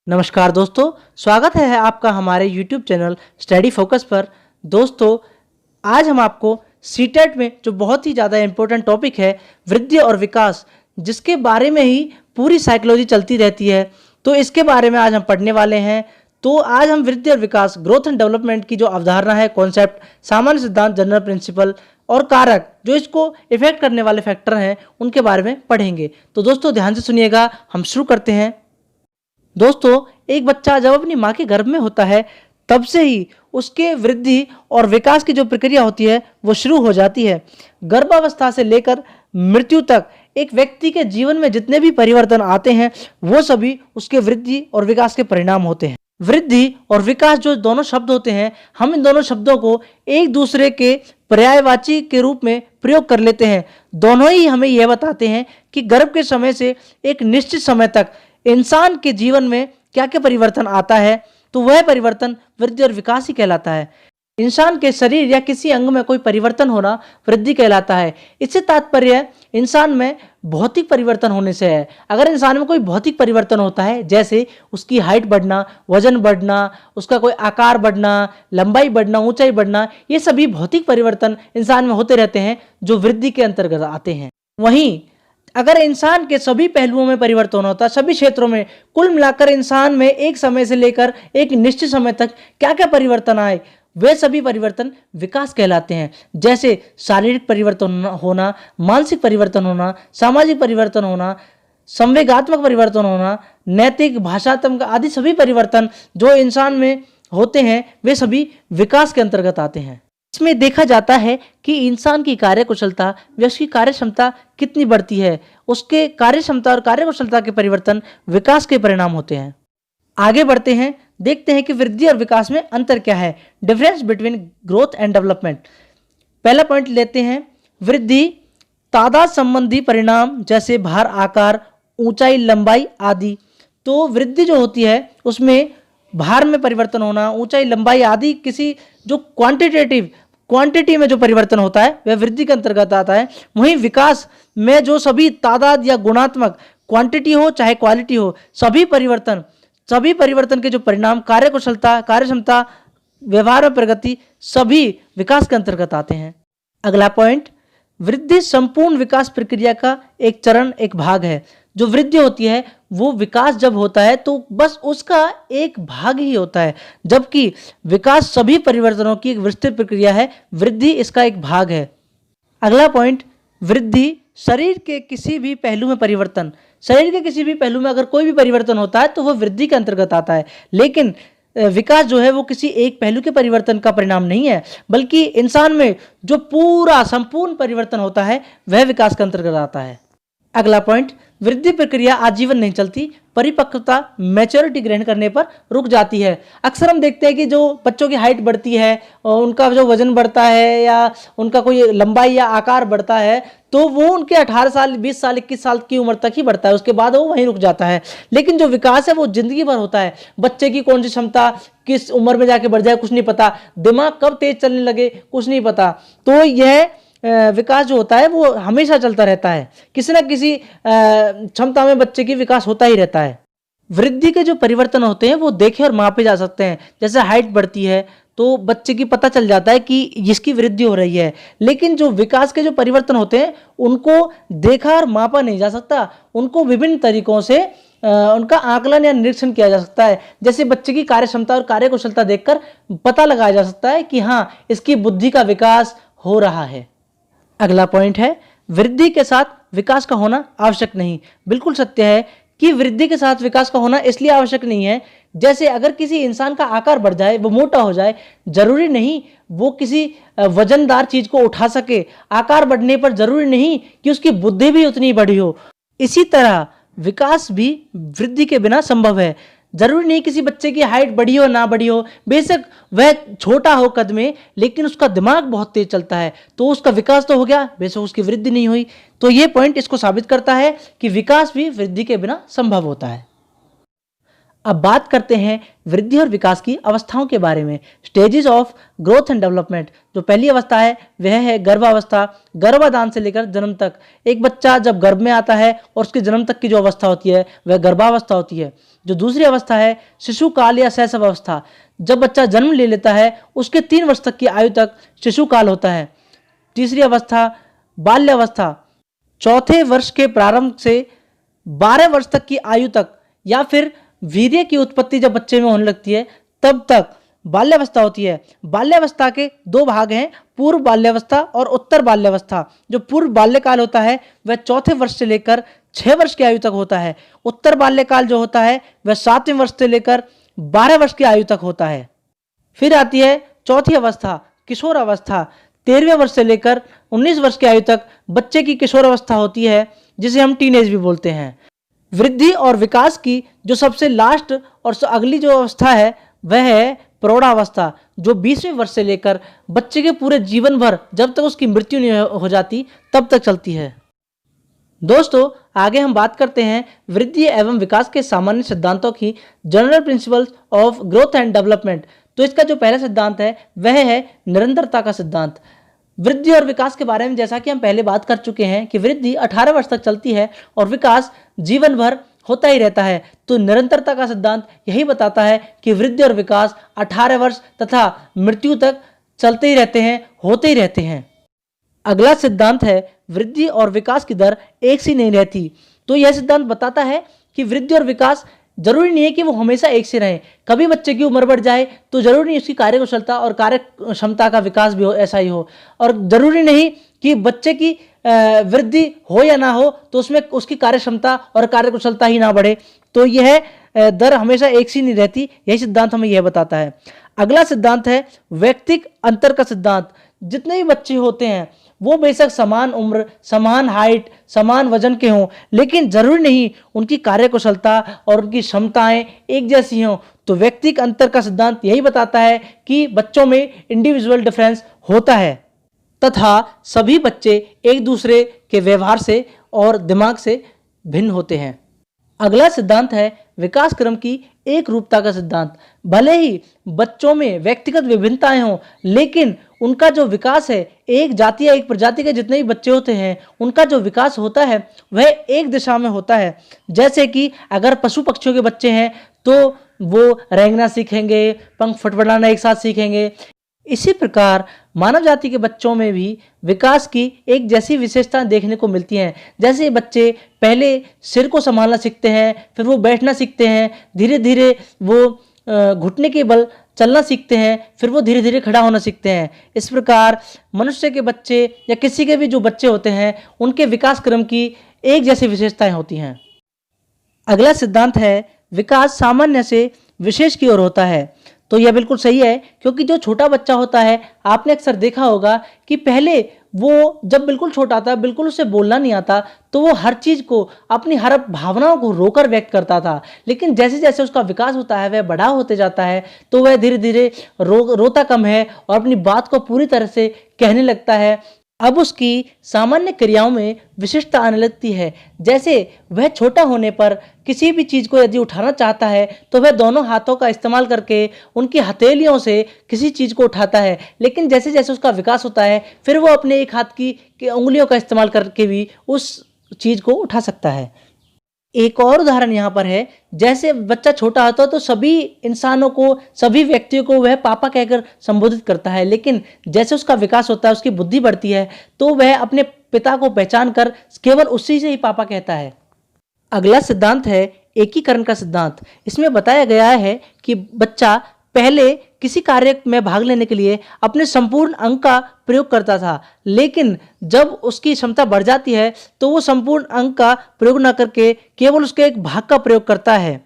नमस्कार दोस्तों, स्वागत है आपका हमारे YouTube चैनल स्टडी फोकस पर। दोस्तों, आज हम आपको सीटेट में जो बहुत ही ज़्यादा इम्पोर्टेंट टॉपिक है वृद्धि और विकास, जिसके बारे में ही पूरी साइकोलॉजी चलती रहती है, तो इसके बारे में आज हम पढ़ने वाले हैं। तो आज हम वृद्धि और विकास, ग्रोथ एंड डेवलपमेंट की जो अवधारणा है, कॉन्सेप्ट, सामान्य सिद्धांत, जनरल प्रिंसिपल और कारक जो इसको इफेक्ट करने वाले फैक्टर हैं, उनके बारे में पढ़ेंगे। तो दोस्तों ध्यान से सुनिएगा, हम शुरू करते हैं। दोस्तों, एक बच्चा जब अपनी माँ के गर्भ में होता है तब से ही उसके वृद्धि और विकास की जो प्रक्रिया होती है वो शुरू हो जाती है। गर्भावस्था से लेकर मृत्यु तक एक व्यक्ति के जीवन में जितने भी परिवर्तन आते हैं वो सभी उसके वृद्धि और विकास के परिणाम होते हैं। वृद्धि और विकास जो दोनों शब्द होते हैं, हम इन दोनों शब्दों को एक दूसरे के पर्यायवाची के रूप में प्रयोग कर लेते हैं। दोनों ही हमें यह बताते हैं कि गर्भ के समय से एक निश्चित समय तक इंसान के जीवन में क्या क्या परिवर्तन आता है, तो वह परिवर्तन वृद्धि और विकास ही कहलाता है। इंसान के शरीर या किसी अंग में कोई परिवर्तन होना वृद्धि कहलाता है। इससे तात्पर्य इंसान में भौतिक परिवर्तन होने से है। अगर इंसान में कोई भौतिक परिवर्तन होता है, जैसे उसकी हाइट बढ़ना, वजन बढ़ना, उसका कोई आकार बढ़ना, लंबाई बढ़ना, ऊंचाई बढ़ना, ये सभी भौतिक परिवर्तन इंसान में होते रहते हैं जो वृद्धि के अंतर्गत आते हैं। वहीं अगर इंसान के सभी पहलुओं में परिवर्तन होता है, सभी क्षेत्रों में, कुल मिलाकर इंसान में एक समय से लेकर एक निश्चित समय तक क्या क्या परिवर्तन आए, वे सभी परिवर्तन विकास कहलाते हैं। जैसे शारीरिक परिवर्तन होना, मानसिक परिवर्तन होना, सामाजिक परिवर्तन होना, संवेगात्मक परिवर्तन होना, नैतिक, भाषात्मक आदि सभी परिवर्तन जो इंसान में होते हैं वे सभी विकास के अंतर्गत आते हैं। इसमें देखा जाता है कि इंसान की कार्यकुशलता व उसकी कार्यक्षमता कितनी बढ़ती है, उसके कार्यक्षमता और कार्यकुशलता के परिवर्तन विकास के परिणाम होते हैं। आगे बढ़ते हैं, देखते हैं कि वृद्धि और विकास में अंतर क्या है, difference between growth and development. पहला पॉइंट लेते हैं, वृद्धि तादाद संबंधी परिणाम जैसे भार, आकार, ऊंचाई, लंबाई आदि। तो वृद्धि जो होती है उसमें भार में परिवर्तन होना, ऊंचाई, लंबाई आदि किसी जो क्वांटिटी में जो परिवर्तन होता है वह वृद्धि के अंतर्गत आता है। वहीं विकास में जो सभी तादाद या गुणात्मक, क्वांटिटी हो चाहे क्वालिटी हो, सभी परिवर्तन के जो परिणाम, कार्यकुशलता, कार्यक्षमता, व्यवहार में प्रगति, सभी विकास के अंतर्गत आते हैं। अगला पॉइंट, वृद्धि संपूर्ण विकास प्रक्रिया का एक चरण, एक भाग है। जो वृद्धि होती है वो विकास जब होता है तो बस उसका एक भाग ही होता है, जबकि विकास सभी परिवर्तनों की एक विस्तृत प्रक्रिया है, वृद्धि इसका एक भाग है। अगला पॉइंट, वृद्धि शरीर के किसी भी पहलू में परिवर्तन, शरीर के किसी भी पहलू में अगर कोई भी परिवर्तन होता है तो वह वृद्धि के अंतर्गत आता है। लेकिन विकास जो है वो किसी एक पहलू के परिवर्तन का परिणाम नहीं है, बल्कि इंसान में जो पूरा संपूर्ण परिवर्तन होता है वह विकास के अंतर्गत आता है। अगला पॉइंट, वृद्धि प्रक्रिया आजीवन नहीं चलती, परिपक्वता, मैच्योरिटी ग्रहण करने पर रुक जाती है। अक्सर हम देखते हैं कि जो बच्चों की हाइट बढ़ती है और उनका जो वजन बढ़ता है या उनका कोई लंबाई या आकार बढ़ता है तो वो उनके 18 साल, 20 साल, 21 साल की उम्र तक ही बढ़ता है, उसके बाद वो वहीं रुक जाता है। लेकिन जो विकास है वो जिंदगी भर होता है। बच्चे की कौन सी क्षमता किस उम्र में जाके बढ़ जाए कुछ नहीं पता, दिमाग कब तेज चलने लगे कुछ नहीं पता। तो यह विकास जो होता है वो हमेशा चलता रहता है, किसी न किसी क्षमता में बच्चे की विकास होता ही रहता है। वृद्धि के जो परिवर्तन होते हैं वो देखे और मापे जा सकते हैं। जैसे हाइट बढ़ती है तो बच्चे की पता चल जाता है कि इसकी वृद्धि हो रही है, लेकिन जो विकास के जो परिवर्तन होते हैं उनको देखा और मापा नहीं जा सकता, उनको विभिन्न तरीकों से उनका आकलन या निरीक्षण किया जा सकता है। जैसे बच्चे की कार्यक्षमता और कार्यकुशलता देखकर पता लगाया जा सकता है कि हाँ, इसकी बुद्धि का विकास हो रहा है। अगला पॉइंट है, वृद्धि के साथ विकास का होना आवश्यक नहीं। बिल्कुल सत्य है कि वृद्धि के साथ विकास का होना इसलिए आवश्यक नहीं है, जैसे अगर किसी इंसान का आकार बढ़ जाए, वो मोटा हो जाए, जरूरी नहीं वो किसी वजनदार चीज को उठा सके। आकार बढ़ने पर जरूरी नहीं कि उसकी बुद्धि भी उतनी बड़ी हो। इसी तरह विकास भी वृद्धि के बिना संभव है। जरूरी नहीं किसी बच्चे की हाइट बड़ी हो ना बड़ी हो, बेशक वह छोटा हो कद में, लेकिन उसका दिमाग बहुत तेज चलता है तो उसका विकास तो हो गया, बेशक उसकी वृद्धि नहीं हुई। तो ये पॉइंट इसको साबित करता है कि विकास भी वृद्धि के बिना संभव होता है। अब बात करते हैं वृद्धि और विकास की अवस्थाओं के बारे में। Stages of growth and development. जो पहली अवस्था है वह है गर्भावस्था। गर्भाधान से लेकर जन्म तक। एक बच्चा जब गर्भ में आता है और उसके जन्म तक की जो अवस्था होती है वह गर्भावस्था होती है। जो दूसरी अवस्था है शिशु काल या शैशव अवस्था। जब बच्चा जन्म ले लेता है उसके 3 वर्ष तक की आयु तक शिशु काल होता है। तीसरी अवस्था बाल्यावस्था। चौथे वर्ष के प्रारंभ से 12 वर्ष तक की आयु तक या फिर वीर्य की उत्पत्ति जब बच्चे में होने लगती है तब तक बाल्यावस्था होती है। बाल्यावस्था के 2 भाग हैं, पूर्व बाल्यावस्था और उत्तर बाल्यावस्था। जो पूर्व बाल्यकाल होता है वह चौथे वर्ष से लेकर 6 वर्ष की आयु तक होता है। उत्तर बाल्यकाल जो होता है वह 7वें वर्ष से लेकर 12 वर्ष की आयु तक होता है। फिर आती है चौथी अवस्था किशोर अवस्था। 13वें वर्ष से लेकर 19 वर्ष की आयु तक बच्चे की किशोर अवस्था होती है, जिसे हम टीनेज भी बोलते हैं। वृद्धि और विकास की जो सबसे लास्ट और अगली जो अवस्था है वह है प्रौढ़ावस्था, जो 20वें वर्ष से लेकर बच्चे के पूरे जीवन भर जब तक उसकी मृत्यु नहीं हो जाती तब तक चलती है। दोस्तों, आगे हम बात करते हैं वृद्धि एवं विकास के सामान्य सिद्धांतों की, general principles of growth and development. तो इसका जो पहला सिद्धांत है वह है निरंतरता का सिद्धांत। वृद्धि और विकास के बारे में जैसा कि हम पहले बात कर चुके हैं कि वृद्धि 18 वर्ष तक चलती है और विकास जीवन भर होता ही रहता है। तो निरंतरता का सिद्धांत यही बताता है कि वृद्धि और विकास 18 वर्ष तथा मृत्यु तक चलते ही रहते हैं, होते ही रहते हैं। अगला सिद्धांत है वृद्धि और विकास की दर एक सी नहीं रहती। तो यह सिद्धांत बताता है कि वृद्धि और विकास जरूरी नहीं है कि वो हमेशा एक से रहें। कभी बच्चे की उम्र बढ़ जाए तो जरूरी नहीं उसकी कार्य कुशलता और कार्य क्षमता का विकास भी हो, ऐसा ही हो। और जरूरी नहीं कि बच्चे की वृद्धि हो या ना हो तो उसमें उसकी कार्य क्षमता और कार्य कुशलता ही ना बढ़े। तो यह दर हमेशा एक सी नहीं रहती। यही सिद्धांत हमें यह बताता है। अगला सिद्धांत है व्यक्तिक अंतर का सिद्धांत। जितने भी बच्चे होते हैं वो बेशक समान उम्र, समान हाइट, समान वजन के हों, लेकिन जरूरी नहीं उनकी कार्य कुशलता और उनकी क्षमताएं एक जैसी हों। तो व्यक्तिक अंतर का सिद्धांत यही बताता है कि बच्चों में इंडिविजुअल डिफरेंस होता है तथा सभी बच्चे एक दूसरे के व्यवहार से और दिमाग से भिन्न होते हैं। अगला सिद्धांत है विकास क्रम की एक रूपता का सिद्धांत। भले ही बच्चों में व्यक्तिगत विभिन्नताएं हों, लेकिन उनका जो विकास है एक जाति या एक प्रजाति के जितने भी बच्चे होते हैं उनका जो विकास होता है वह एक दिशा में होता है। जैसे कि अगर पशु पक्षियों के बच्चे हैं तो वो रेंगना सीखेंगे, पंख फटफटाना एक साथ सीखेंगे। इसी प्रकार मानव जाति के बच्चों में भी विकास की एक जैसी विशेषताएं देखने को मिलती हैं। जैसे बच्चे पहले सिर को संभालना सीखते हैं, फिर वो बैठना सीखते हैं, धीरे धीरे वो घुटने के बल चलना सीखते हैं, फिर वो धीरे धीरे खड़ा होना सीखते हैं। इस प्रकार मनुष्य के बच्चे या किसी के भी जो बच्चे होते हैं उनके विकास क्रम की एक जैसी विशेषताएं होती हैं। अगला सिद्धांत है विकास सामान्य से विशेष की ओर होता है। तो यह बिल्कुल सही है, क्योंकि जो छोटा बच्चा होता है आपने अक्सर देखा होगा कि पहले वो जब बिल्कुल छोटा था, बिल्कुल उसे बोलना नहीं आता, तो वो हर चीज़ को, अपनी हर भावनाओं को रोकर व्यक्त करता था। लेकिन जैसे जैसे उसका विकास होता है, वह बड़ा होते जाता है, तो वह धीरे धीरे रोता कम है और अपनी बात को पूरी तरह से कहने लगता है। अब उसकी सामान्य क्रियाओं में विशिष्टता आने लगती है। जैसे वह छोटा होने पर किसी भी चीज़ को यदि उठाना चाहता है तो वह दोनों हाथों का इस्तेमाल करके उनकी हथेलियों से किसी चीज़ को उठाता है। लेकिन जैसे जैसे उसका विकास होता है फिर वो अपने एक हाथ की उंगलियों का इस्तेमाल करके भी उस चीज़ को उठा सकता है। एक और उदाहरण यहाँ पर है, जैसे बच्चा छोटा होता है तो सभी इंसानों को, सभी व्यक्तियों को वह पापा कहकर संबोधित करता है। लेकिन जैसे उसका विकास होता है, उसकी बुद्धि बढ़ती है, तो वह अपने पिता को पहचान कर केवल उसी से ही पापा कहता है। अगला सिद्धांत है एकीकरण का सिद्धांत। इसमें बताया गया है कि बच्चा पहले किसी कार्य में भाग लेने के लिए अपने संपूर्ण अंग का प्रयोग करता था, लेकिन जब उसकी क्षमता बढ़ जाती है तो वो संपूर्ण अंग का प्रयोग न करके केवल उसके एक भाग का प्रयोग करता है।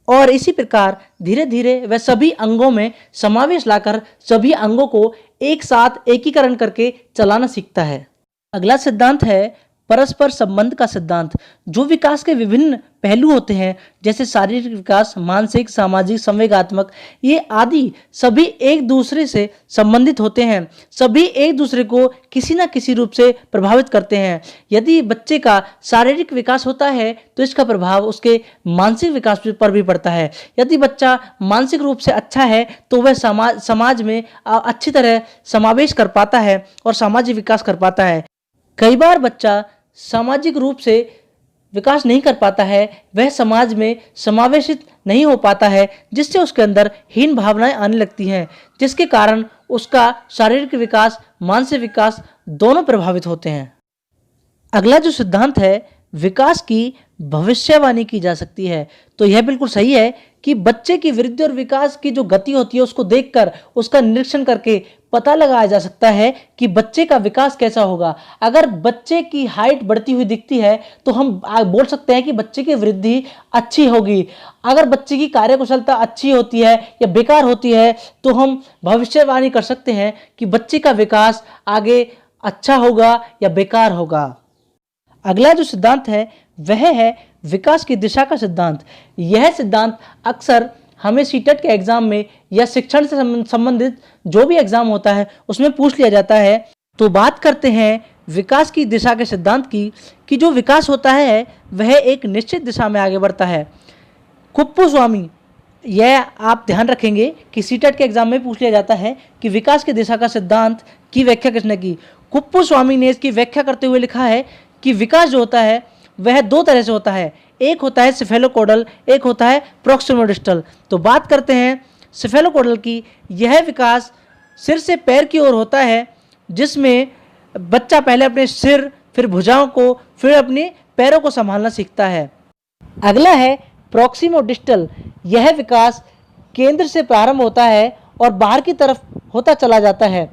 और इसी प्रकार धीरे धीरे वह सभी अंगों में समावेश लाकर सभी अंगों को एक साथ एकीकरण करके चलाना सीखता है। अगला सिद्धांत है परस्पर संबंध का सिद्धांत। जो विकास के विभिन्न पहलू होते हैं जैसे शारीरिक विकास, मानसिक, सामाजिक, संवेगात्मक, ये आदि सभी एक दूसरे से संबंधित होते हैं, सभी एक दूसरे को किसी न किसी रूप से प्रभावित करते हैं। यदि बच्चे का शारीरिक विकास होता है तो इसका प्रभाव उसके मानसिक विकास पर भी पड़ता है। यदि बच्चा मानसिक रूप से अच्छा है तो वह समाज में अच्छी तरह समावेश कर पाता है और सामाजिक विकास कर पाता है। कई बार बच्चा सामाजिक रूप से विकास नहीं कर पाता है, वह समाज में समावेशित नहीं हो पाता है, जिससे उसके अंदर हीन भावनाएं आने लगती हैं, जिसके कारण उसका शारीरिक विकास, मानसिक विकास दोनों प्रभावित होते हैं। अगला जो सिद्धांत है, विकास की भविष्यवाणी की जा सकती है। तो यह बिल्कुल सही है कि बच्चे की वृद्धि और विकास की जो गति होती है उसको देखकर, उसका निरीक्षण करके पता लगाया जा सकता है कि बच्चे का विकास कैसा होगा। अगर बच्चे की हाइट बढ़ती हुई दिखती है तो हम बोल सकते हैं कि बच्चे की वृद्धि अच्छी होगी। अगर बच्चे की कार्यकुशलता अच्छी होती है या बेकार होती है तो हम भविष्यवाणी कर सकते हैं कि बच्चे का विकास आगे अच्छा होगा या बेकार होगा। अगला जो सिद्धांत है वह है विकास की दिशा का सिद्धांत। यह सिद्धांत अक्सर हमें सीटेट के एग्जाम में या शिक्षण से संबंधित जो भी एग्जाम होता है उसमें पूछ लिया जाता है। तो बात करते हैं विकास की दिशा के सिद्धांत की, कि जो विकास होता है वह एक निश्चित दिशा में आगे बढ़ता है। कुप्पुस्वामी, यह आप ध्यान रखेंगे कि सीटेट के एग्जाम में पूछ लिया जाता है कि विकास की दिशा का सिद्धांत की व्याख्या किसने की। कुप्पुस्वामी ने इसकी व्याख्या करते हुए लिखा है कि विकास जो होता है वह दो तरह से होता है, एक होता है सिफेलोकोडल, एक होता है प्रॉक्सिमोडिस्टल। तो बात करते हैं सिफेलोकोडल की। यह विकास सिर से पैर की ओर होता है, जिसमें बच्चा पहले अपने सिर, फिर भुजाओं को, फिर अपने पैरों को संभालना सीखता है। अगला है प्रॉक्सिमोडिस्टल। यह विकास केंद्र से प्रारंभ होता है और बाहर की तरफ होता चला जाता है।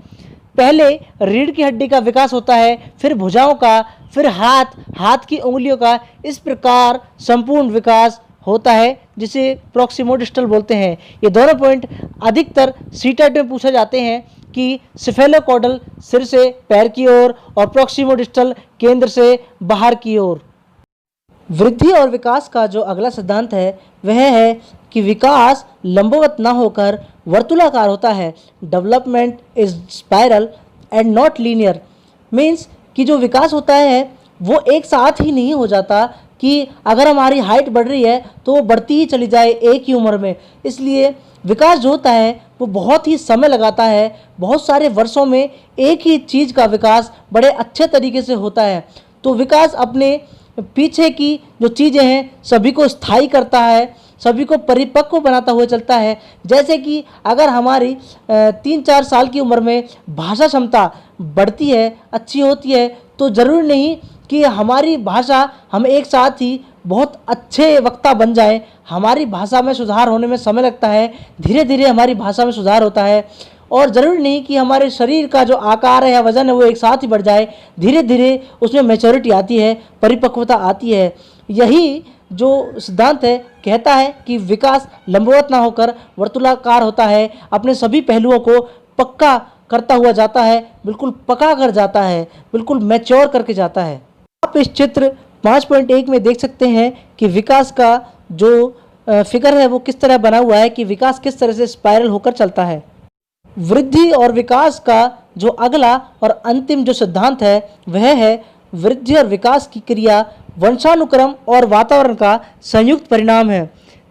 पहले रीढ़ की हड्डी का विकास होता है, फिर भुजाओं का, फिर हाथ की उंगलियों का, इस प्रकार संपूर्ण विकास होता है जिसे प्रॉक्सिमोडिस्टल बोलते हैं। ये दोनों पॉइंट अधिकतर सीटेट में पूछे जाते हैं कि सिफेलोकोडल सिर से पैर की ओर और प्रॉक्सिमोडिस्टल केंद्र से बाहर की ओर। वृद्धि और विकास का जो अगला सिद्धांत है वह है कि विकास लंबवत ना होकर वर्तुलाकार होता है। Development is spiral and not linear. Means कि जो विकास होता है वो एक साथ ही नहीं हो जाता, कि अगर हमारी हाइट बढ़ रही है तो वो बढ़ती ही चली जाए एक ही उम्र में। इसलिए विकास जो होता है वो बहुत ही समय लगाता है, बहुत सारे वर्षों में एक ही चीज़ का विकास बड़े अच्छे तरीके से होता है। तो विकास अपने पीछे की जो चीज़ें हैं सभी को स्थायी करता है, सभी को परिपक्व बनाता हुआ चलता है। जैसे कि अगर हमारी 3-4 साल की उम्र में भाषा क्षमता बढ़ती है, अच्छी होती है, तो ज़रूरी नहीं कि हमारी भाषा हम एक साथ ही बहुत अच्छे वक्ता बन जाए। हमारी भाषा में सुधार होने में समय लगता है, धीरे धीरे हमारी भाषा में सुधार होता है। और ज़रूरी नहीं कि हमारे शरीर का जो आकार है या वजन है वो एक साथ ही बढ़ जाए, धीरे धीरे उसमें मैच्योरिटी आती है, परिपक्वता आती है। यही जो सिद्धांत है कहता है कि विकास लंबवत ना होकर वर्तुलाकार होता है, अपने सभी पहलुओं को पक्का करता हुआ जाता है, बिल्कुल पका कर जाता है, बिल्कुल मैच्योर करके जाता है। आप इस चित्र 5.1 में देख सकते हैं कि विकास का जो फिगर है वो किस तरह बना हुआ है, कि विकास किस तरह से स्पाइरल होकर चलता है। वृद्धि और विकास का जो अगला और अंतिम जो सिद्धांत है वह है वृद्धि और विकास की क्रिया वंशानुक्रम और वातावरण का संयुक्त परिणाम है।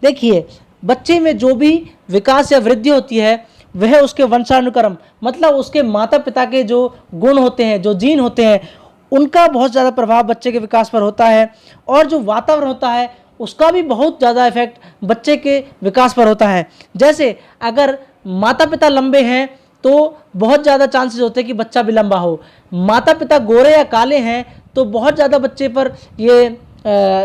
देखिए, बच्चे में जो भी विकास या वृद्धि होती है वह उसके वंशानुक्रम, मतलब उसके माता पिता के जो गुण होते हैं, जो जीन होते हैं, उनका बहुत ज़्यादा प्रभाव बच्चे के विकास पर होता है। और जो वातावरण होता है उसका भी बहुत ज़्यादा इफेक्ट बच्चे के विकास पर होता है। जैसे अगर माता पिता लंबे हैं तो बहुत ज़्यादा चांसेस होते हैं कि बच्चा भी लंबा हो। माता पिता गोरे या काले हैं तो बहुत ज़्यादा बच्चे पर ये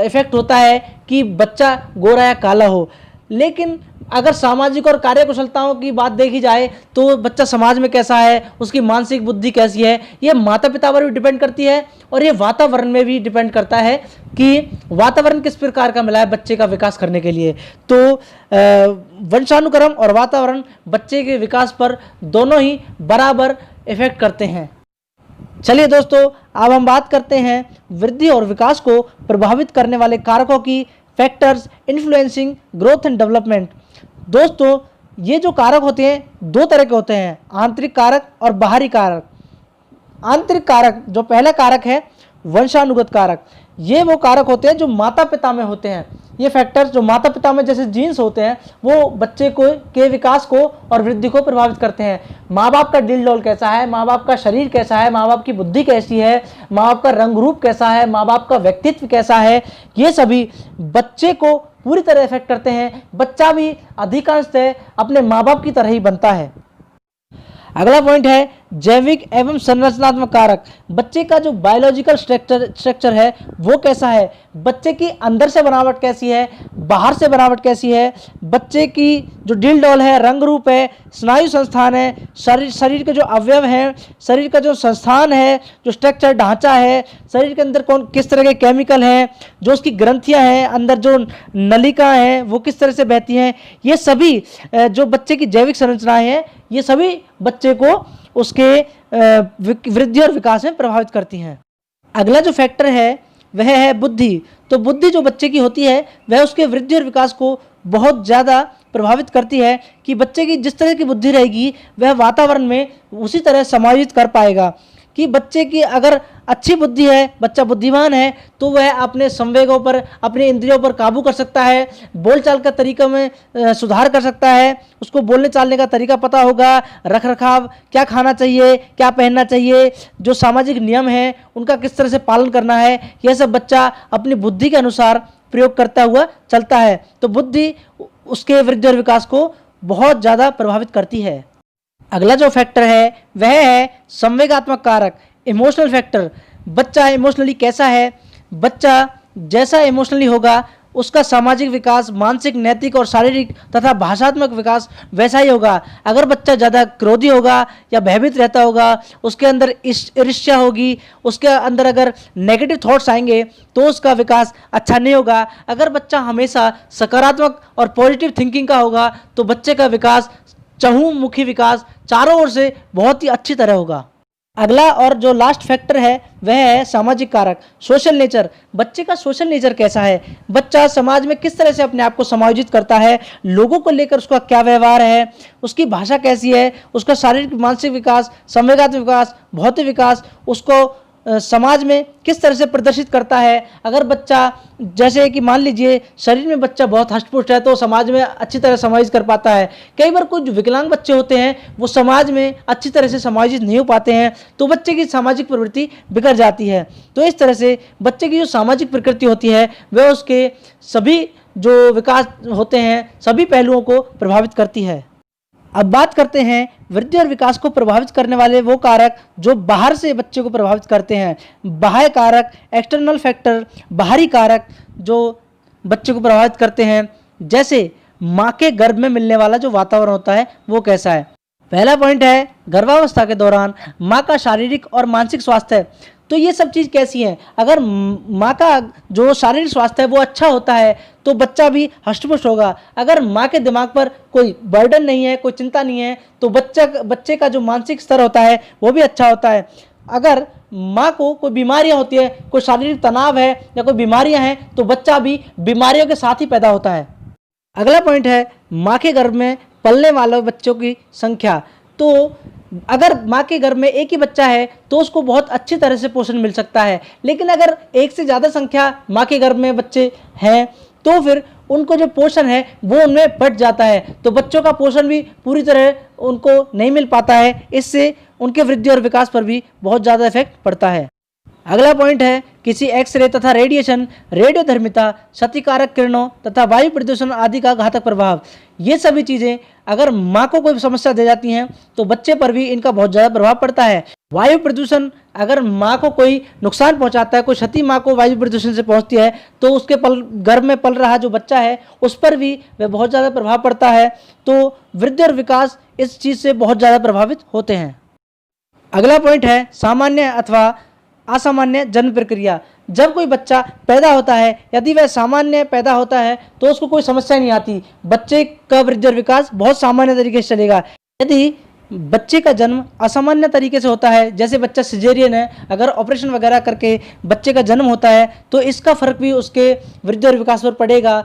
इफेक्ट होता है कि बच्चा गोरा या काला हो। लेकिन अगर सामाजिक और कार्यकुशलताओं की बात देखी जाए तो बच्चा समाज में कैसा है, उसकी मानसिक बुद्धि कैसी है, ये माता पिता पर भी डिपेंड करती है और ये वातावरण में भी डिपेंड करता है कि वातावरण किस प्रकार का मिला है बच्चे का विकास करने के लिए। तो वंशानुक्रम और वातावरण बच्चे के विकास पर दोनों ही बराबर इफेक्ट करते हैं। चलिए दोस्तों, अब हम बात करते हैं वृद्धि और विकास को प्रभावित करने वाले कारकों की, factors influencing growth and development. दोस्तों, ये जो कारक होते हैं दो तरह के होते हैं, आंतरिक कारक और बाहरी कारक। आंतरिक कारक, जो पहला कारक है वंशानुगत कारक, ये वो कारक होते हैं जो माता पिता में होते हैं। ये फैक्टर्स जो माता पिता में जैसे जीन्स होते हैं वो बच्चे को के विकास को और वृद्धि को प्रभावित करते हैं। माँ बाप का दिल डोल कैसा है, माँ बाप का शरीर कैसा है, माँ बाप की बुद्धि कैसी है, माँ बाप का रंग रूप कैसा है, माँ बाप का व्यक्तित्व कैसा है, ये सभी बच्चे को पूरी तरह इफेक्ट करते हैं। बच्चा भी अधिकांशतः अपने माँ बाप की तरह ही बनता है। अगला पॉइंट है जैविक एवं संरचनात्मक कारक। बच्चे का जो बायोलॉजिकल स्ट्रक्चर है वो कैसा है, बच्चे की अंदर से बनावट कैसी है, बाहर से बनावट कैसी है, बच्चे की जो दिल डोल है, रंग रूप है, स्नायु संस्थान है, शरीर के जो अवयव हैं, शरीर का जो संस्थान है, जो स्ट्रक्चर ढांचा है, शरीर के अंदर कौन किस तरह के केमिकल हैं, जो उसकी ग्रंथियां हैं, अंदर जो नलिका हैं वो किस तरह से बहती हैं, ये सभी जो बच्चे की जैविक संरचनाएं हैं ये सभी बच्चे को उसके वृद्धि और विकास में प्रभावित करती हैं। अगला जो फैक्टर है वह है बुद्धि। तो बुद्धि जो बच्चे की होती है वह उसके वृद्धि और विकास को बहुत ज़्यादा प्रभावित करती है कि बच्चे की जिस तरह की बुद्धि रहेगी वह वातावरण में उसी तरह समायोजित कर पाएगा। कि बच्चे की अगर अच्छी बुद्धि है, बच्चा बुद्धिमान है, तो वह अपने संवेगों पर, अपने इंद्रियों पर काबू कर सकता है, बोलचाल का तरीका में सुधार कर सकता है, उसको बोलने चालने का तरीका पता होगा, रख रखाव, क्या खाना चाहिए, क्या पहनना चाहिए, जो सामाजिक नियम हैं उनका किस तरह से पालन करना है, यह सब बच्चा अपनी बुद्धि के अनुसार प्रयोग करता हुआ चलता है। तो बुद्धि उसके वृद्धि और विकास को बहुत ज़्यादा प्रभावित करती है। अगला जो फैक्टर है वह है संवेगात्मक कारक, इमोशनल फैक्टर। बच्चा इमोशनली कैसा है, बच्चा जैसा इमोशनली होगा उसका सामाजिक विकास, मानसिक, नैतिक और शारीरिक तथा भाषात्मक विकास वैसा ही होगा। अगर बच्चा ज़्यादा क्रोधी होगा या भयभीत रहता होगा, उसके अंदर ईर्ष्या होगी, उसके अंदर अगर नेगेटिव थॉट्स आएंगे तो उसका विकास अच्छा नहीं होगा। अगर बच्चा हमेशा सकारात्मक और पॉजिटिव थिंकिंग का होगा तो बच्चे का विकास, चहुमुखी विकास, चारों ओर से बहुत ही अच्छी तरह होगा। अगला और जो लास्ट फैक्टर है वह है सामाजिक कारक, सोशल नेचर। बच्चे का सोशल नेचर कैसा है, बच्चा समाज में किस तरह से अपने आप को समायोजित करता है, लोगों को लेकर उसका क्या व्यवहार है, उसकी भाषा कैसी है, उसका शारीरिक मानसिक विकास, संवेगात्मक विकास, भौतिक विकास, उसको समाज में किस तरह से प्रदर्शित करता है। अगर बच्चा, जैसे कि मान लीजिए शरीर में बच्चा बहुत हष्टपुष्ट है तो समाज में अच्छी तरह समायोजित कर पाता है। कई बार कुछ विकलांग बच्चे होते हैं वो समाज में अच्छी तरह से समायोजित नहीं हो पाते हैं, तो बच्चे की सामाजिक प्रवृत्ति बिगड़ जाती है। तो इस तरह से बच्चे की जो सामाजिक प्रकृति होती है वह उसके सभी जो विकास होते हैं सभी पहलुओं को प्रभावित करती है। अब बात करते हैं वृद्धि और विकास को प्रभावित करने वाले वो कारक जो बाहर से बच्चे को प्रभावित करते हैं। बाह्य कारक, एक्सटर्नल फैक्टर, बाहरी कारक जो बच्चे को प्रभावित करते हैं, जैसे माँ के गर्भ में मिलने वाला जो वातावरण होता है वो कैसा है। पहला पॉइंट है गर्भावस्था के दौरान माँ का शारीरिक और मानसिक स्वास्थ्य। तो ये सब चीज़ कैसी है, अगर माँ का जो शारीरिक स्वास्थ्य है वो अच्छा होता है तो बच्चा भी हष्टपुष्ट होगा। अगर माँ के दिमाग पर कोई बर्डन नहीं है, कोई चिंता नहीं है, तो बच्चे का जो मानसिक स्तर होता है वो भी अच्छा होता है। अगर माँ को कोई बीमारियाँ होती है, कोई शारीरिक तनाव है या कोई बीमारियाँ हैं, तो बच्चा भी बीमारियों के साथ ही पैदा होता है। अगला पॉइंट है माँ के गर्भ में पलने वाले बच्चों की संख्या। तो अगर माँ के गर्भ में एक ही बच्चा है तो उसको बहुत अच्छी तरह से पोषण मिल सकता है, लेकिन अगर एक से ज़्यादा संख्या माँ के गर्भ में बच्चे हैं तो फिर उनको जो पोषण है वो उनमें बढ़ जाता है, तो बच्चों का पोषण भी पूरी तरह उनको नहीं मिल पाता है। इससे उनके वृद्धि और विकास पर भी बहुत ज़्यादा इफेक्ट पड़ता है। अगला पॉइंट है किसी एक्सरे तथा रेडिएशन, रेडियोधर्मिता, क्षतिकारक किरणों तथा वायु प्रदूषण आदि का घातक प्रभाव। ये सभी चीज़ें अगर माँ को कोई समस्या दे जाती हैं तो बच्चे पर भी इनका बहुत ज़्यादा प्रभाव पड़ता है। वायु प्रदूषण अगर माँ को कोई नुकसान पहुँचाता है, कोई क्षति माँ को वायु प्रदूषण से पहुँचती है तो उसके गर्भ में पल रहा जो बच्चा है उस पर भी वह बहुत ज़्यादा प्रभाव पड़ता है। तो वृद्धि और विकास इस चीज़ से बहुत ज़्यादा प्रभावित होते हैं। अगला पॉइंट है सामान्य अथवा असामान्य जन्म प्रक्रिया। जब कोई बच्चा पैदा होता है, यदि वह सामान्य पैदा होता है तो उसको कोई समस्या नहीं आती, बच्चे का वृद्धि और विकास बहुत सामान्य तरीके से चलेगा। यदि बच्चे का जन्म असामान्य तरीके से होता है, जैसे बच्चा सिजेरियन है, अगर ऑपरेशन वगैरह करके बच्चे का जन्म होता है तो इसका फर्क भी उसके वृद्धि और विकास पर पड़ेगा।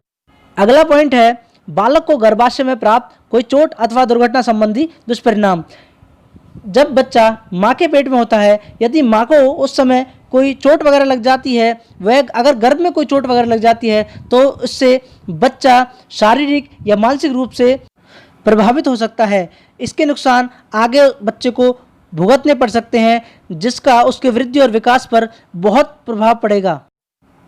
अगला पॉइंट है बालक को गर्भाशय में प्राप्त कोई चोट अथवा दुर्घटना संबंधी दुष्परिणाम। जब बच्चा माँ के पेट में होता है, यदि माँ को उस समय कोई चोट वगैरह लग जाती है, वह अगर गर्भ में कोई चोट वगैरह लग जाती है तो उससे बच्चा शारीरिक या मानसिक रूप से प्रभावित हो सकता है। इसके नुकसान आगे बच्चे को भुगतने पड़ सकते हैं, जिसका उसके वृद्धि और विकास पर बहुत प्रभाव पड़ेगा।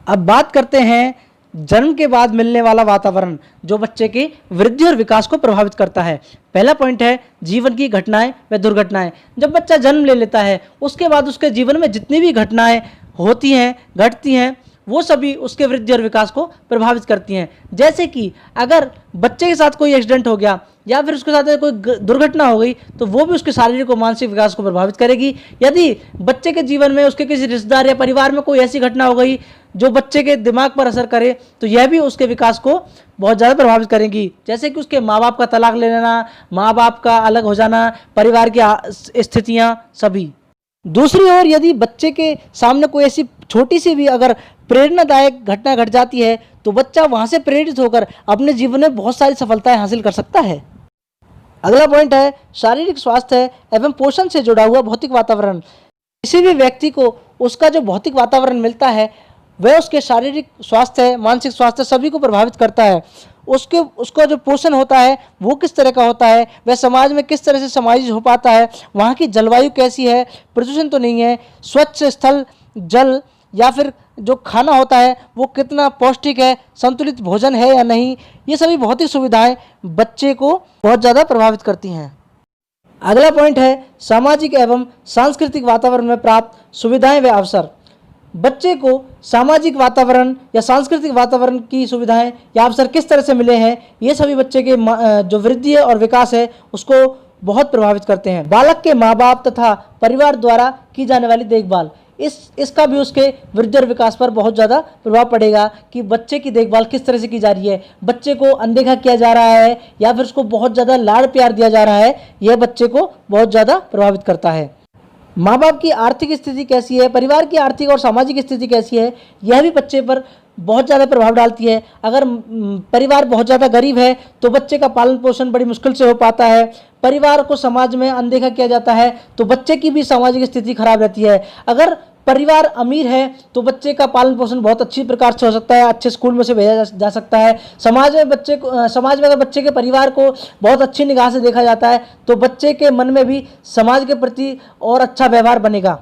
अब बात करते हैं जन्म के बाद मिलने वाला वातावरण जो बच्चे की वृद्धि और विकास को प्रभावित करता है। पहला पॉइंट है जीवन की घटनाएं व दुर्घटनाएं। जब बच्चा जन्म ले लेता है उसके बाद उसके जीवन में जितनी भी घटनाएं होती हैं, घटती हैं, वो सभी उसके वृद्धि और विकास को प्रभावित करती हैं। जैसे कि अगर बच्चे के साथ कोई एक्सीडेंट हो गया या फिर उसके साथ कोई दुर्घटना हो गई तो वो भी उसके शारीरिक और मानसिक विकास को प्रभावित करेगी। यदि बच्चे के जीवन में उसके किसी रिश्तेदार या परिवार में कोई ऐसी घटना हो गई जो बच्चे के दिमाग पर असर करे तो यह भी उसके विकास को बहुत ज़्यादा प्रभावित करेंगी। जैसे कि उसके माँ बाप का तलाक ले लेना, माँ बाप का अलग हो जाना, परिवार की स्थितियाँ सभी। दूसरी ओर यदि बच्चे के सामने कोई ऐसी छोटी सी भी अगर प्रेरणादायक घटना घट जाती है तो बच्चा वहाँ से प्रेरित होकर अपने जीवन में बहुत सारी सफलताएं हासिल कर सकता है। अगला पॉइंट है शारीरिक स्वास्थ्य एवं पोषण से जुड़ा हुआ भौतिक वातावरण। किसी भी व्यक्ति को उसका जो भौतिक वातावरण मिलता है वह उसके शारीरिक स्वास्थ्य, मानसिक स्वास्थ्य सभी को प्रभावित करता है। उसका जो पोषण होता है वो किस तरह का होता है, वह समाज में किस तरह से समायोजित हो पाता है, वहाँ की जलवायु कैसी है, प्रदूषण तो नहीं है, स्वच्छ स्थल, जल या फिर जो खाना होता है वो कितना पौष्टिक है, संतुलित भोजन है या नहीं, ये सभी भौतिक सुविधाएं बच्चे को बहुत ज़्यादा प्रभावित करती हैं। अगला पॉइंट है सामाजिक एवं सांस्कृतिक वातावरण में प्राप्त सुविधाएं व अवसर। बच्चे को सामाजिक वातावरण या सांस्कृतिक वातावरण की सुविधाएं या अवसर किस तरह से मिले हैं, ये सभी बच्चे के जो वृद्धि और विकास है उसको बहुत प्रभावित करते हैं। बालक के माँ बाप तथा परिवार द्वारा की जाने वाली देखभाल, इसका भी उसके वृद्धि और विकास पर बहुत ज़्यादा प्रभाव पड़ेगा कि बच्चे की देखभाल किस तरह से की जा रही है, बच्चे को अनदेखा किया जा रहा है या फिर उसको बहुत ज़्यादा लाड़ प्यार दिया जा रहा है, यह बच्चे को बहुत ज़्यादा प्रभावित करता है। माँ बाप की आर्थिक स्थिति कैसी है, परिवार की आर्थिक और सामाजिक स्थिति कैसी है, यह भी बच्चे पर बहुत ज़्यादा प्रभाव डालती है। अगर परिवार बहुत ज़्यादा गरीब है तो बच्चे का पालन पोषण बड़ी मुश्किल से हो पाता है। परिवार को समाज में अनदेखा किया जाता है तो बच्चे की भी सामाजिक स्थिति खराब रहती है। अगर परिवार अमीर है तो बच्चे का पालन पोषण बहुत अच्छी प्रकार से हो सकता है, अच्छे स्कूल में से भेजा जा सकता है। समाज में अगर बच्चे के परिवार को बहुत अच्छी निगाह से देखा जाता है तो बच्चे के मन में भी समाज के प्रति और अच्छा व्यवहार बनेगा।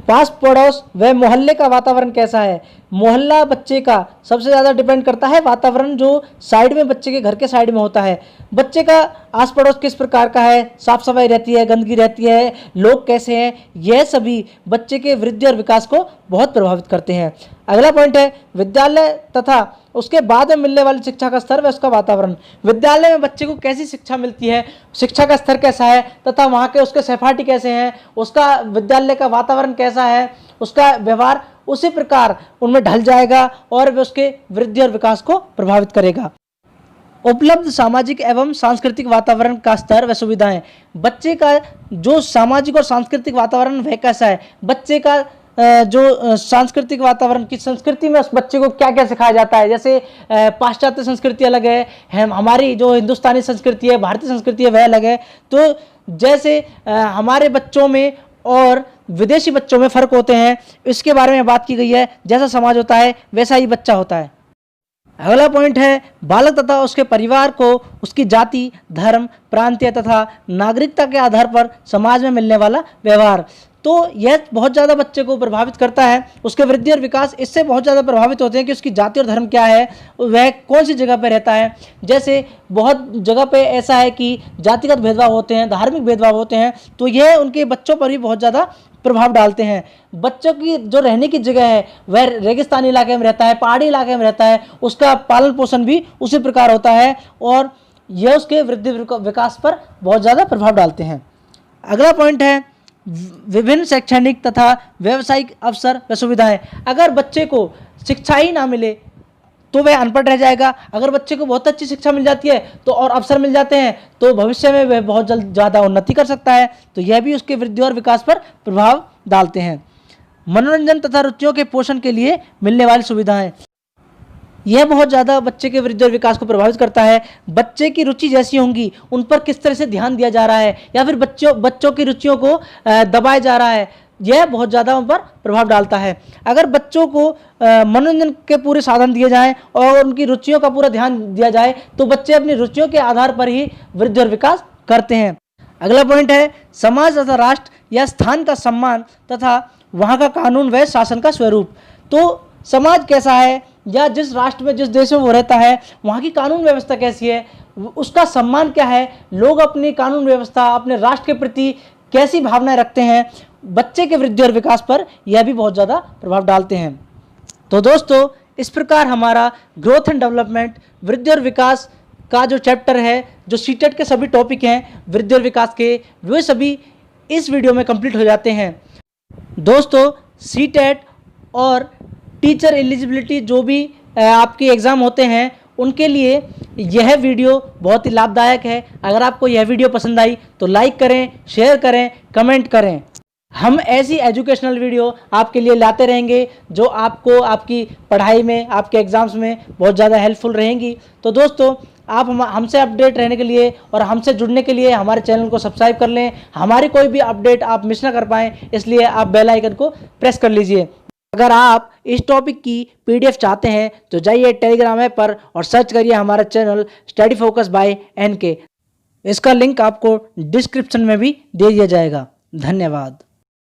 पास पड़ोस व मोहल्ले का वातावरण कैसा है, मोहल्ला बच्चे का सबसे ज़्यादा डिपेंड करता है वातावरण जो साइड में बच्चे के घर के साइड में होता है। बच्चे का आस पड़ोस किस प्रकार का है, साफ सफाई रहती है, गंदगी रहती है, लोग कैसे हैं, यह सभी बच्चे के वृद्धि और विकास को बहुत प्रभावित करते हैं। अगला पॉइंट है विद्यालय तथा उसके बाद में मिलने वाली शिक्षा का स्तर व उसका वातावरण। विद्यालय में बच्चे को कैसी शिक्षा मिलती है, शिक्षा का स्तर कैसा है तथा वहाँ के उसके सहपाठी कैसे हैं, उसका विद्यालय का वातावरण कैसा है, उसका व्यवहार उसी प्रकार उनमें ढल जाएगा और वे उसके वृद्धि और विकास को प्रभावित करेगा। उपलब्ध सामाजिक एवं सांस्कृतिक वातावरण का स्तर व सुविधाएं। बच्चे का जो सामाजिक और सांस्कृतिक वातावरण वह कैसा है, बच्चे का जो सांस्कृतिक वातावरण की संस्कृति में उस बच्चे को क्या क्या सिखाया जाता है। जैसे पाश्चात्य संस्कृति अलग है, हमारी जो हिंदुस्तानी संस्कृति है, भारतीय संस्कृति है वह अलग है। तो जैसे हमारे बच्चों में और विदेशी बच्चों में फ़र्क होते हैं, इसके बारे में बात की गई है। जैसा समाज होता है वैसा ही बच्चा होता है। अगला पॉइंट है बालक तथा उसके परिवार को उसकी जाति, धर्म, प्रांतीय तथा नागरिकता के आधार पर समाज में मिलने वाला व्यवहार। तो यह बहुत ज़्यादा बच्चे को प्रभावित करता है, उसके वृद्धि और विकास इससे बहुत ज़्यादा प्रभावित होते हैं कि उसकी जाति और धर्म क्या है, वह कौन सी जगह पर रहता है। जैसे बहुत जगह पे ऐसा है कि जातिगत भेदभाव होते हैं, धार्मिक भेदभाव होते हैं, तो यह उनके बच्चों पर भी बहुत ज़्यादा प्रभाव डालते हैं। बच्चों की जो रहने की जगह है वह रेगिस्तानी इलाके में रहता है, पहाड़ी इलाके में रहता है, उसका पालन पोषण भी उसी प्रकार होता है और यह उसके वृद्धि विकास पर बहुत ज़्यादा प्रभाव डालते हैं। अगला पॉइंट है विभिन्न शैक्षणिक तथा व्यावसायिक अवसर व सुविधाएं। अगर बच्चे को शिक्षा ही ना मिले तो वह अनपढ़ रह जाएगा। अगर बच्चे को बहुत अच्छी शिक्षा मिल जाती है तो और अवसर मिल जाते हैं तो भविष्य में वह बहुत ज़्यादा उन्नति कर सकता है। तो यह भी उसके वृद्धि और विकास पर प्रभाव डालते हैं। मनोरंजन तथा रुचियों के पोषण के लिए मिलने वाली सुविधाएं, यह बहुत ज़्यादा बच्चे के वृद्धि और विकास को प्रभावित करता है। बच्चे की रुचि जैसी होंगी उन पर किस तरह से ध्यान दिया जा रहा है या फिर बच्चों की रुचियों को दबाया जा रहा है, यह बहुत ज़्यादा उन पर प्रभाव डालता है। अगर बच्चों को मनोरंजन के पूरे साधन दिए जाएं और उनकी रुचियों का पूरा ध्यान दिया जाए तो बच्चे अपनी रुचियों के आधार पर ही वृद्धि और विकास करते हैं। अगला पॉइंट है समाज तथा राष्ट्र या स्थान का सम्मान तथा वहाँ का कानून व शासन का स्वरूप। तो समाज कैसा है या जिस राष्ट्र में जिस देश में वो रहता है वहाँ की कानून व्यवस्था कैसी है, उसका सम्मान क्या है, लोग अपनी कानून व्यवस्था अपने राष्ट्र के प्रति कैसी भावनाएं रखते हैं, बच्चे के वृद्धि और विकास पर यह भी बहुत ज़्यादा प्रभाव डालते हैं। तो दोस्तों इस प्रकार हमारा ग्रोथ एंड डेवलपमेंट वृद्धि और विकास का जो चैप्टर है, जो सीटेट के सभी टॉपिक हैं वृद्धि और विकास के, वे सभी इस वीडियो में कंप्लीट हो जाते हैं। दोस्तों सीटेट और टीचर एलिजिबिलिटी जो भी आपके एग्ज़ाम होते हैं उनके लिए यह वीडियो बहुत ही लाभदायक है। अगर आपको यह वीडियो पसंद आई तो लाइक करें, शेयर करें, कमेंट करें। हम ऐसी एजुकेशनल वीडियो आपके लिए लाते रहेंगे जो आपको आपकी पढ़ाई में, आपके एग्ज़ाम्स में बहुत ज़्यादा हेल्पफुल रहेंगी। तो दोस्तों आप हमसे अपडेट रहने के लिए और हमसे जुड़ने के लिए हमारे चैनल को सब्सक्राइब कर लें। हमारी कोई भी अपडेट आप मिस ना कर पाएँ, इसलिए आप बेल आइकन को प्रेस कर लीजिए। अगर आप इस टॉपिक की PDF चाहते हैं तो जाइए टेलीग्राम ऐप पर और सर्च करिए हमारा channel study focus by NK। इसका लिंक आपको डिस्क्रिप्शन में भी दे दिया जाएगा। धन्यवाद।